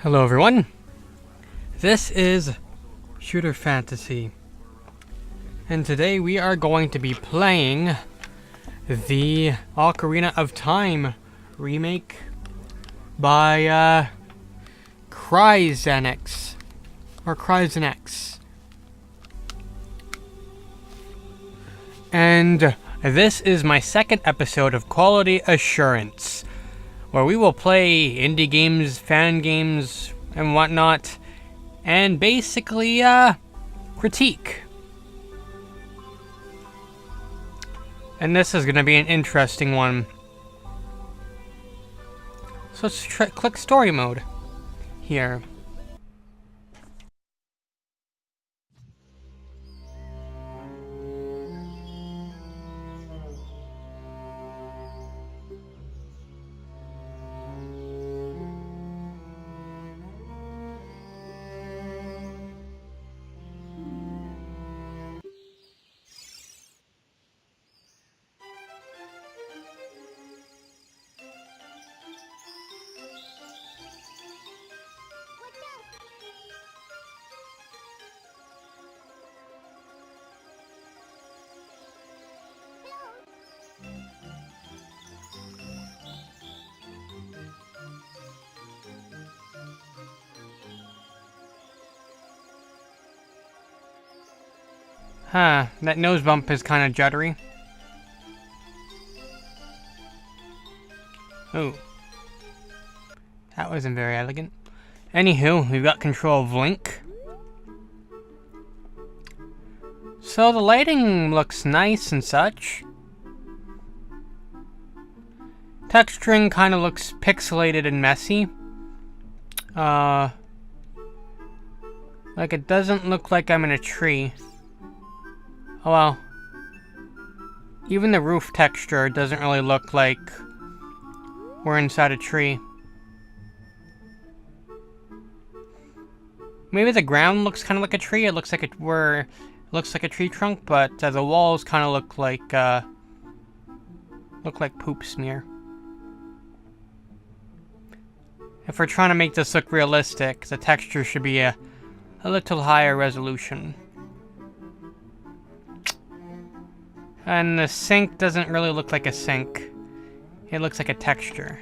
Hello everyone, this is Shooter Fantasy, and today we are going to be playing the Ocarina of Time Remake by CryZENx, or CryZENx. And this is my second episode of Quality Assurance, where we will play indie games, fan games, and whatnot, and basically, critique. And this is going to be an interesting one. So let's click story mode here. Huh, that nose bump is kind of juddery. Oh. That wasn't very elegant. Anywho, we've got control of Link. So the lighting looks nice and such. Texturing kind of looks pixelated and messy. Like it doesn't look like I'm in a tree. Oh well. Even the roof texture doesn't really look like we're inside a tree. Maybe the ground looks kind of like a tree. It looks like it looks like a tree trunk, but the walls kind of look like poop smear. If we're trying to make this look realistic, the texture should be a little higher resolution. And the sink doesn't really look like a sink. It looks like a texture.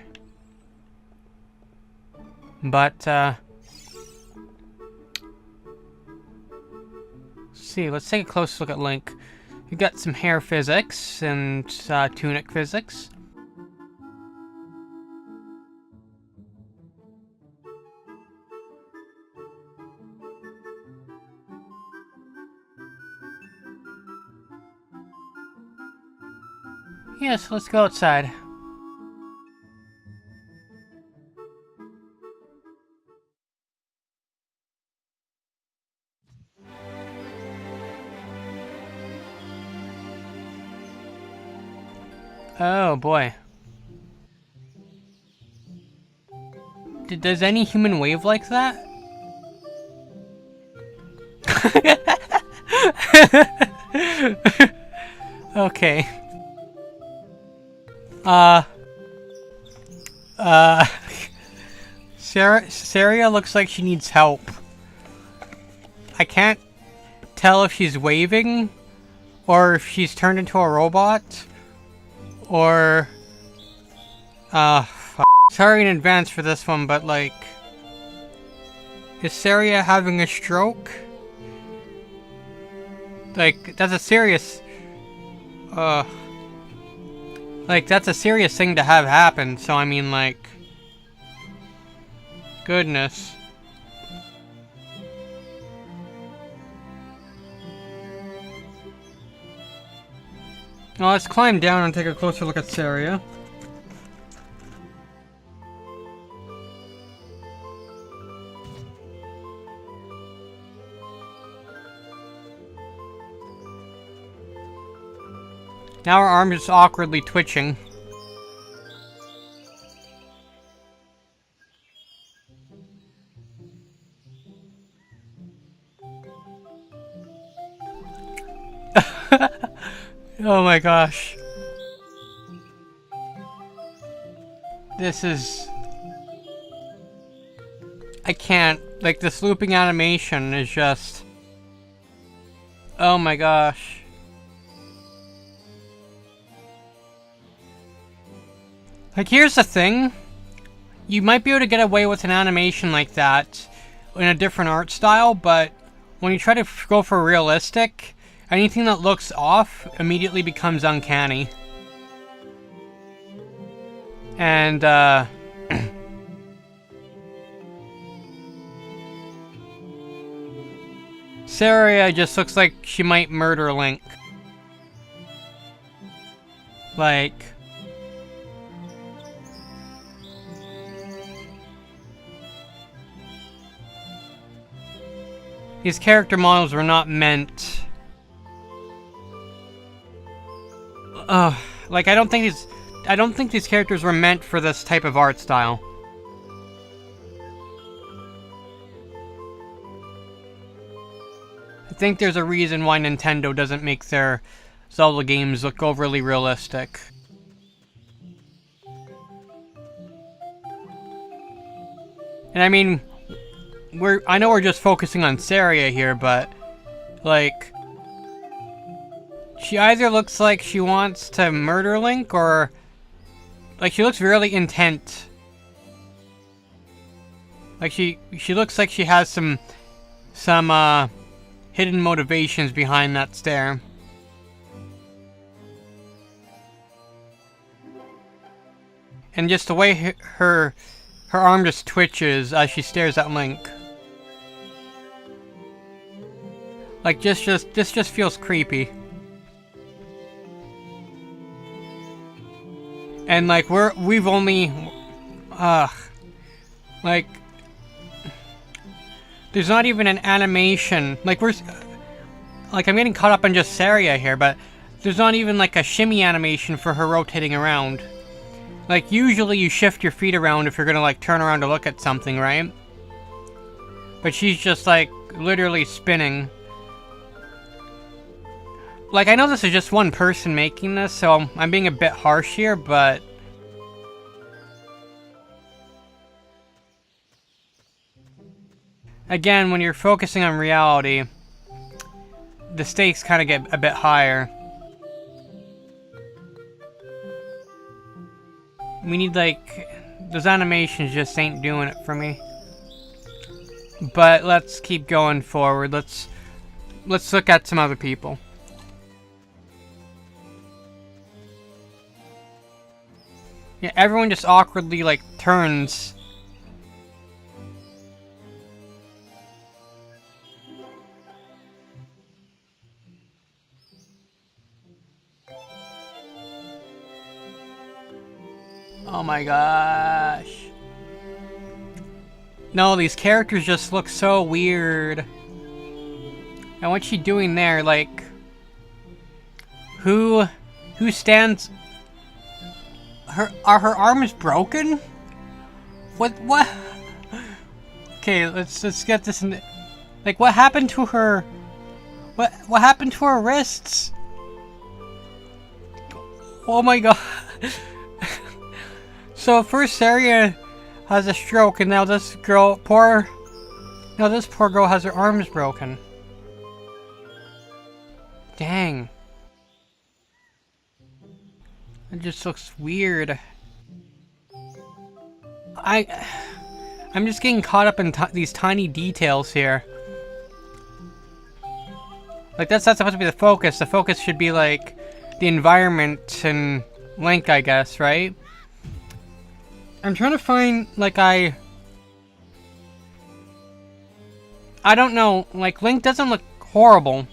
But, let's take a close look at Link. We've got some hair physics and tunic physics. Yes, let's go outside. Oh boy. Does any human wave like that? Okay. Saria looks like she needs help. I can't tell if she's waving, or if she's turned into a robot, or... Sorry in advance for this one, but like... Is Saria having a stroke? Like, that's a serious... Like, that's a serious thing to have happen, so I mean, like... Goodness. Well, let's climb down and take a closer look at Saria. Now her arm is awkwardly twitching. Oh my gosh. This is... I can't. Like, this looping animation is just... Oh my gosh. Like, here's the thing. You might be able to get away with an animation like that in a different art style, but when you try to go for realistic, anything that looks off immediately becomes uncanny. And, Saria just looks like she might murder Link. Like... These character models were not meant... like, I don't think these characters were meant for this type of art style. I think there's a reason why Nintendo doesn't make their Zelda games look overly realistic. And I mean, I know we're just focusing on Saria here, but, like, she either looks like she wants to murder Link, or, like, she looks really intent. Like, she looks like she has some hidden motivations behind that stare. And just the way her arm just twitches as she stares at Link. Like, this just feels creepy. And, like, we've only... like... There's not even an animation. Like, like, I'm getting caught up on just Saria here, but there's not even, like, a shimmy animation for her rotating around. Like, usually you shift your feet around if you're gonna, like, turn around to look at something, right? But she's just, like, literally spinning. Like, I know this is just one person making this, so I'm being a bit harsh here, but... Again, when you're focusing on reality, the stakes kind of get a bit higher. We need, like... Those animations just ain't doing it for me. But let's keep going forward. Let's look at some other people. Yeah, everyone just awkwardly, like, turns. Oh my gosh. No, these characters just look so weird. And what's she doing there? Like, who stands... Are her arms broken? What? Okay, let's get this in. Like, what happened to her? What happened to her wrists? Oh my god. So first Saria has a stroke, and now this poor girl has her arms broken. Dang. It just looks weird. I'm just getting caught up in these tiny details here. Like, that's not supposed to be the focus. The focus should be, like, the environment and Link, I guess, right? I'm trying to find, like, I don't know. Like, Link doesn't look horrible.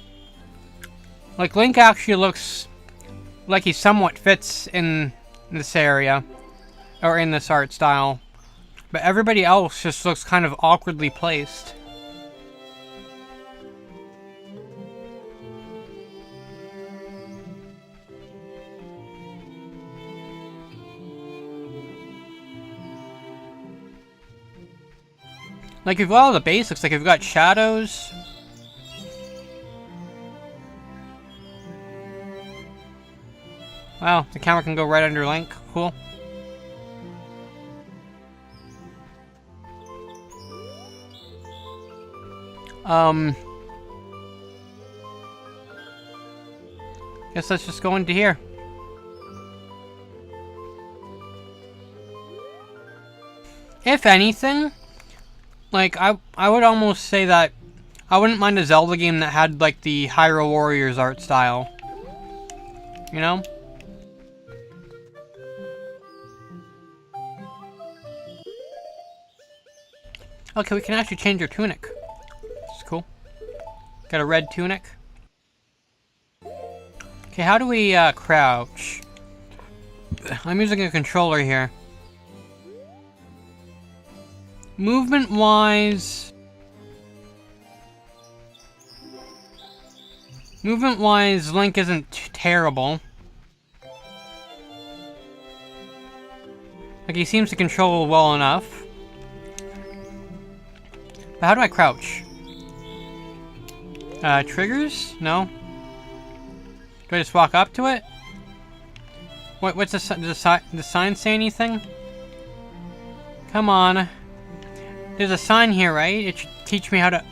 Like, Link actually looks like he somewhat fits in this area, or in this art style. But everybody else just looks kind of awkwardly placed. Like, you've got all the basics, like, you've got shadows. Wow, the camera can go right under Link. Cool. Guess let's just go into here. If anything, like, I would almost say that I wouldn't mind a Zelda game that had, like, the Hyrule Warriors art style. You know? Okay, we can actually change your tunic. It's cool. Got a red tunic. Okay, how do we, crouch? I'm using a controller here. Movement-wise, Link isn't terrible. Like, he seems to control well enough. But how do I crouch? Triggers? No. Do I just walk up to it? What's does the sign say anything? Come on. There's a sign here, right? It should teach me how to...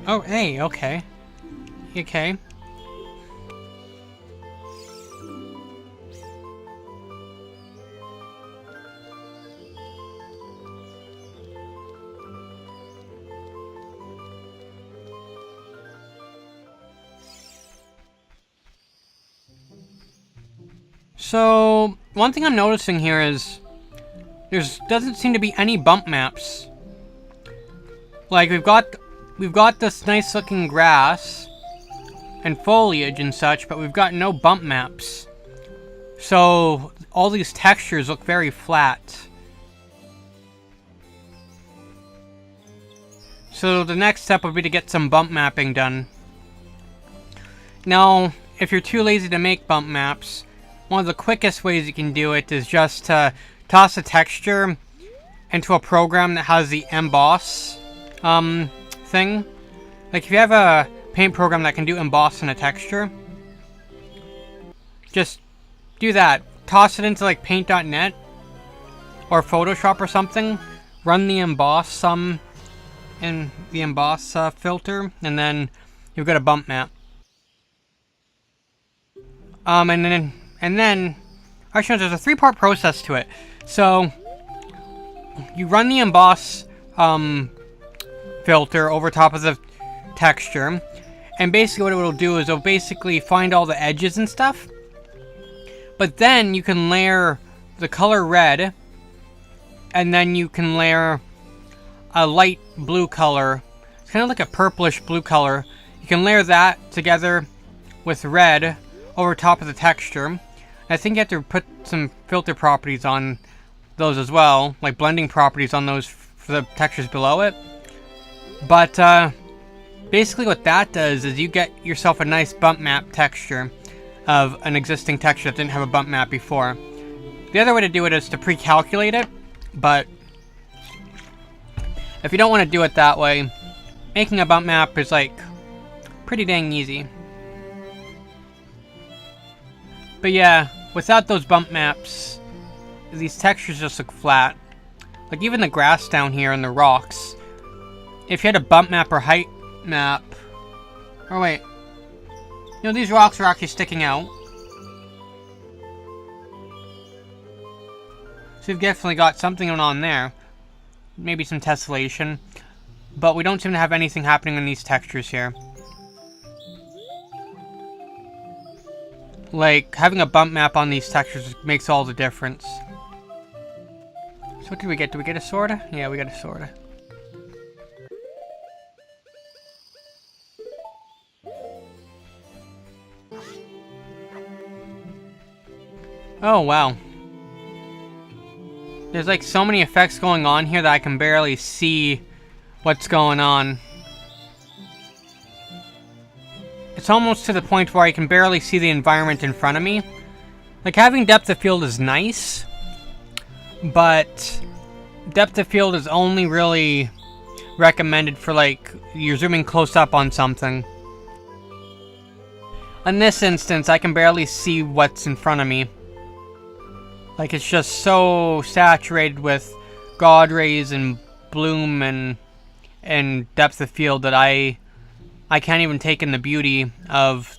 Oh, hey, okay. Okay. So, one thing I'm noticing here is doesn't seem to be any bump maps. Like, we've got this nice looking grass and foliage and such, but we've got no bump maps. So all these textures look very flat. So the next step would be to get some bump mapping done. Now, if you're too lazy to make bump maps, one of the quickest ways you can do it is just to toss a texture into a program that has the emboss thing. Like, if you have a paint program that can do emboss in a texture, just do that. Toss it into, like, paint.net or Photoshop or something. Run the emboss in the emboss filter, and then you've got a bump map. And then actually, there's a three-part process to it. So you run the emboss filter over top of the texture, and basically what it will do is it'll basically find all the edges and stuff. But then you can layer the color red, and then you can layer a light blue color. It's kind of like a purplish blue color. You can layer that together with red over top of the texture. I think you have to put some filter properties on those as well, like blending properties on those for the textures below it. But basically what that does is you get yourself a nice bump map texture of an existing texture that didn't have a bump map before. The other way to do it is to pre-calculate it, but if you don't want to do it that way, making a bump map is like pretty dang easy. But yeah, without those bump maps, these textures just look flat. Like even the grass down here and the rocks. If you had a bump map or height map... Oh wait. You know, these rocks are actually sticking out. So you've definitely got something going on there. Maybe some tessellation. But we don't seem to have anything happening in these textures here. Like, having a bump map on these textures makes all the difference. So what did we get? Did we get a sword? Yeah, we got a sword. Oh, wow. There's like so many effects going on here that I can barely see what's going on. It's almost to the point where I can barely see the environment in front of me. Like, having depth of field is nice, but depth of field is only really recommended for, like, you're zooming close up on something. In this instance, I can barely see what's in front of me. Like, it's just so saturated with God rays and bloom and in depth of field that I can't even take in the beauty of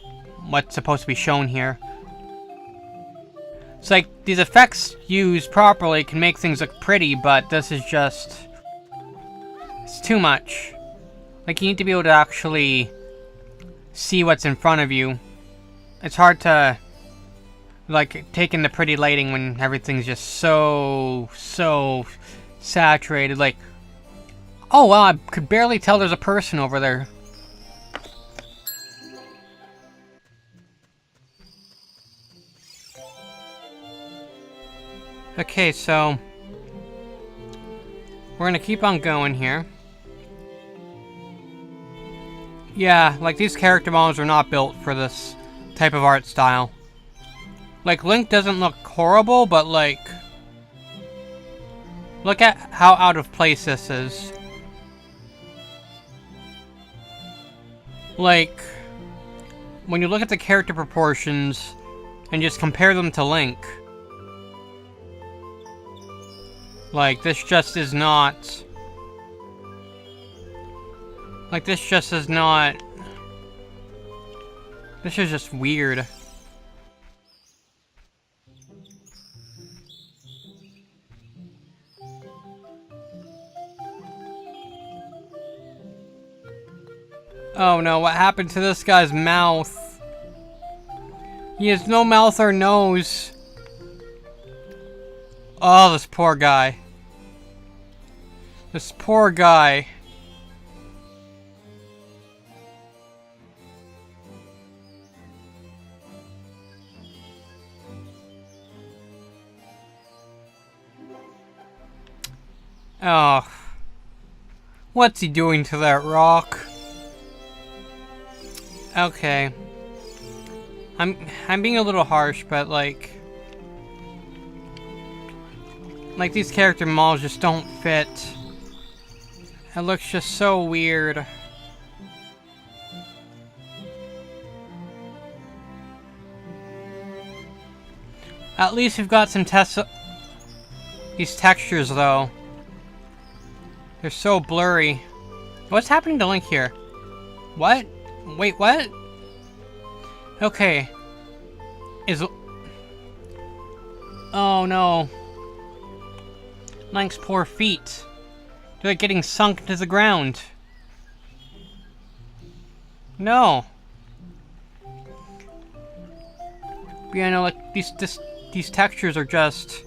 what's supposed to be shown here. It's like, these effects used properly can make things look pretty, but this is just... it's too much. Like, you need to be able to actually see what's in front of you. It's hard to, like, take in the pretty lighting when everything's just so saturated. Like, oh wow, I could barely tell there's a person over there. Okay, so we're gonna keep on going here. Yeah, like, these character models are not built for this type of art style. Like, Link doesn't look horrible, but, like, look at how out of place this is. Like, when you look at the character proportions and just compare them to Link, like, this just is not... like, this just is not... this is just weird. Oh no, what happened to this guy's mouth? He has no mouth or nose. Oh, this poor guy. This poor guy. Oh. What's he doing to that rock? Okay. I'm being a little harsh, but like these character models just don't fit. It looks just so weird. At least we've got some these textures though. They're so blurry. What's happening to Link here? What? Wait, what? Okay. Oh no. Link's poor feet. They're like getting sunk into the ground. No. Yeah, no, like these textures are just,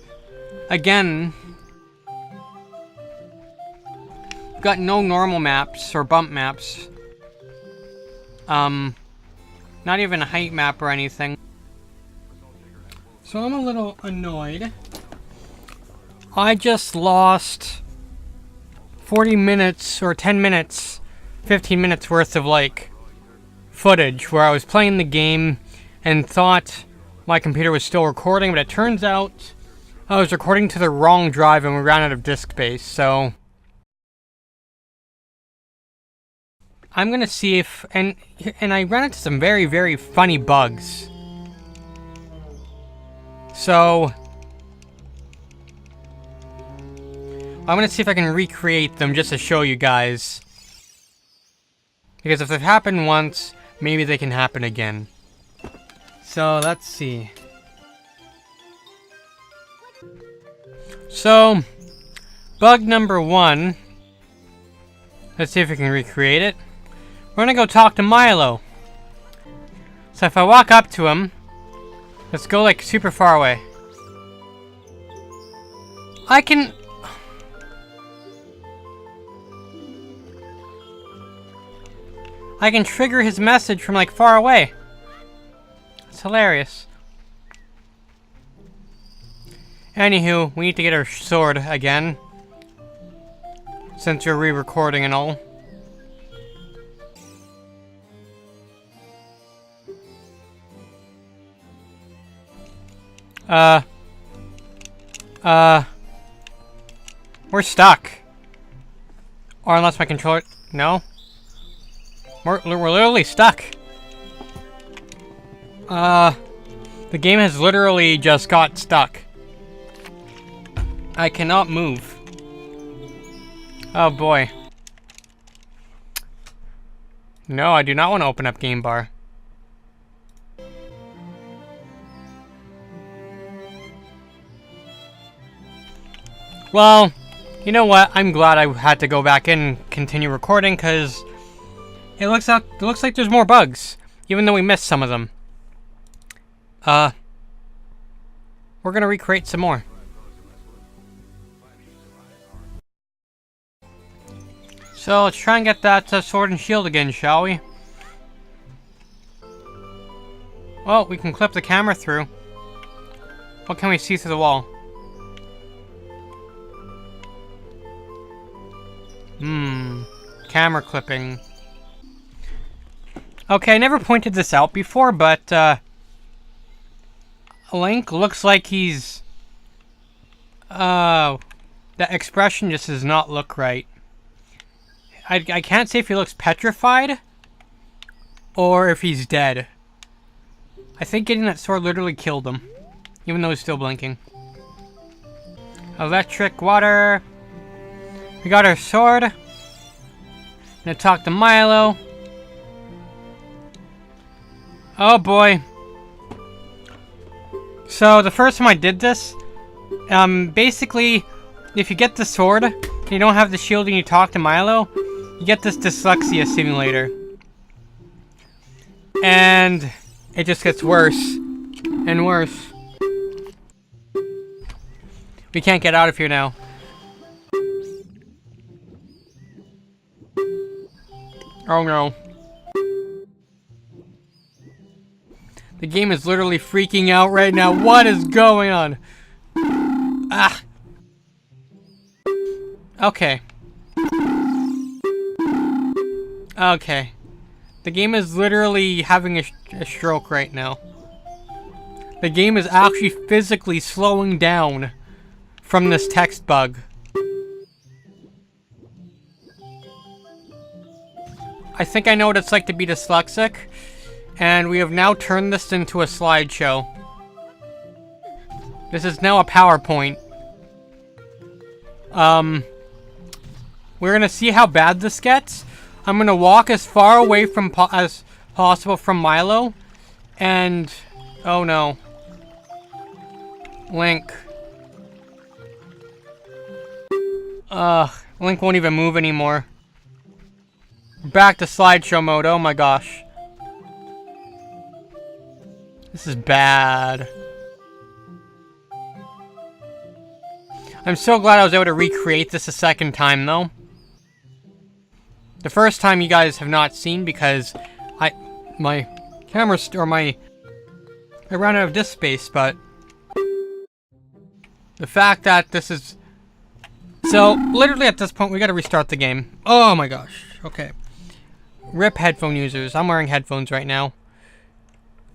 again, got no normal maps or bump maps. Not even a height map or anything. So I'm a little annoyed. I just lost 40 minutes or 10 minutes, 15 minutes worth of like footage where I was playing the game and thought my computer was still recording, but it turns out I was recording to the wrong drive and we ran out of disk space, so I'm gonna see if, and I ran into some very, very funny bugs. So I'm gonna see if I can recreate them just to show you guys. Because if they've happened once, maybe they can happen again. So let's see. So, bug number 1. Let's see if we can recreate it. We're gonna go talk to Milo. So if I walk up to him, let's go like super far away. I can trigger his message from like far away. It's hilarious. Anywho, we need to get our sword again, since you're re-recording and all. We're stuck. Or unless my controller... No? We're literally stuck. The game has literally just got stuck. I cannot move. Oh boy. No, I do not want to open up game bar. Well, you know what? I'm glad I had to go back in and continue recording, because it looks like there's more bugs, even though we missed some of them. We're gonna recreate some more. So let's try and get that sword and shield again, shall we? Well, we can clip the camera through. What can we see through the wall? Camera clipping. Okay, I never pointed this out before, but, Link looks like he's... that expression just does not look right. I can't say if he looks petrified, or if he's dead. I think getting that sword literally killed him, even though he's still blinking. Electric water. We got our sword. Gonna talk to Milo. Oh boy. So the first time I did this, basically, if you get the sword, and you don't have the shield and you talk to Milo, you get this dyslexia simulator. And it just gets worse and worse. We can't get out of here now. Oh no. The game is literally freaking out right now. What is going on? Ah. Okay. Okay. The game is literally having a stroke right now. The game is actually physically slowing down from this text bug. I think I know what it's like to be dyslexic, and we have now turned this into a slideshow. This is now a PowerPoint. We're gonna see how bad this gets. I'm gonna walk as far away from as possible from Milo, and oh no, Link. Link won't even move anymore. Back to slideshow mode. Oh my gosh, this is bad. I'm so glad I was able to recreate this a second time, though. The first time you guys have not seen because my camera I ran out of disk space, but the fact that this is so literally at this point we gotta restart the game. Oh my gosh. Okay. RIP headphone users. I'm wearing headphones right now,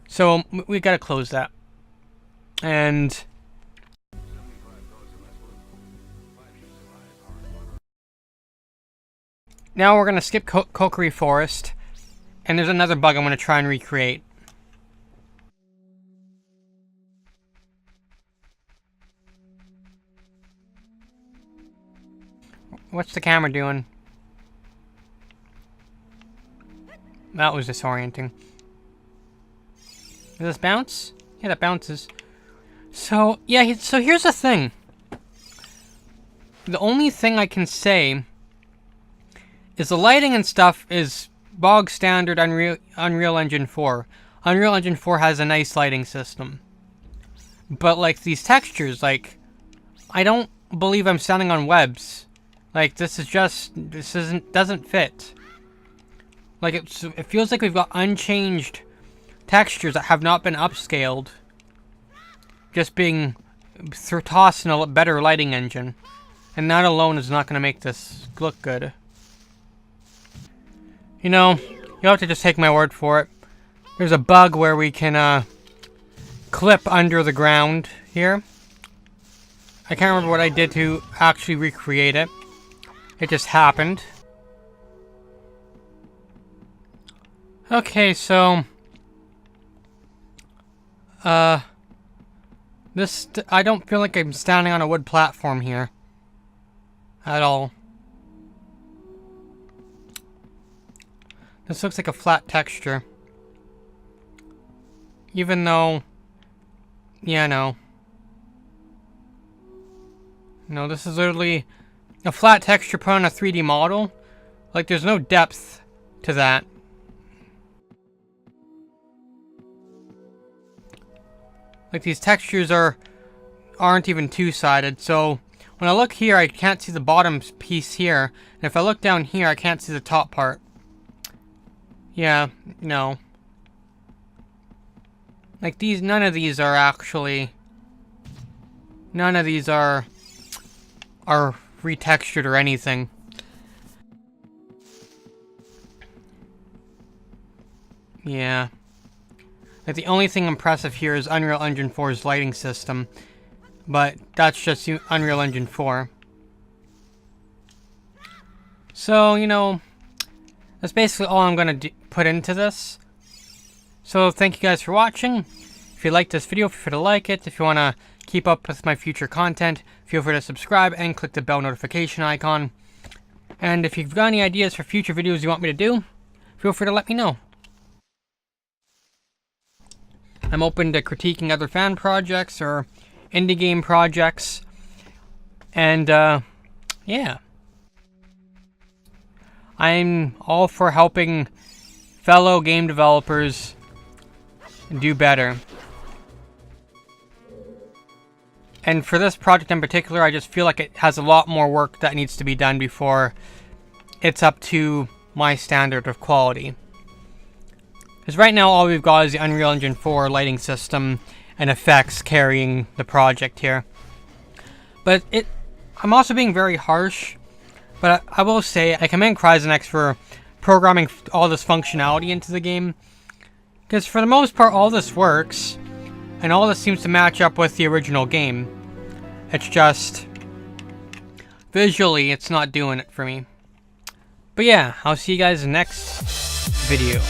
so we gotta close that. And now we're gonna skip Kokiri Forest, and there's another bug I'm gonna try and recreate. What's the camera doing? That was disorienting. Does this bounce? Yeah, that bounces. So, yeah, so here's the thing. The only thing I can say is the lighting and stuff is bog standard Unreal Engine 4. Unreal Engine 4 has a nice lighting system. But, like, these textures, like, I don't believe I'm standing on webs. Like, doesn't fit. Like, it feels like we've got unchanged textures that have not been upscaled. Just being tossed in a better lighting engine. And that alone is not going to make this look good. You know, you'll have to just take my word for it. There's a bug where we can, clip under the ground here. I can't remember what I did to actually recreate it. It just happened. Okay, so... I don't feel like I'm standing on a wood platform here. At all. This looks like a flat texture. Even though... Yeah, no. No, this is literally a flat texture put on a 3D model. Like, there's no depth to that. Like, these textures aren't even two-sided, so when I look here, I can't see the bottom piece here. And if I look down here, I can't see the top part. Yeah, no. Like, none of these are actually... None of these are retextured or anything. Yeah. Like, the only thing impressive here is Unreal Engine 4's lighting system. But that's just Unreal Engine 4. So, you know, that's basically all I'm going to put into this. So, thank you guys for watching. If you liked this video, feel free to like it. If you want to keep up with my future content, feel free to subscribe and click the bell notification icon. And if you've got any ideas for future videos you want me to do, feel free to let me know. I'm open to critiquing other fan projects or indie game projects. And, yeah. I'm all for helping fellow game developers do better. And for this project in particular, I just feel like it has a lot more work that needs to be done before it's up to my standard of quality. Because right now all we've got is the Unreal Engine 4 lighting system and effects carrying the project here. But I'm also being very harsh, but I will say I commend CryZENx for programming all this functionality into the game. Because for the most part all this works, and all this seems to match up with the original game. It's just, visually it's not doing it for me. But yeah, I'll see you guys next video.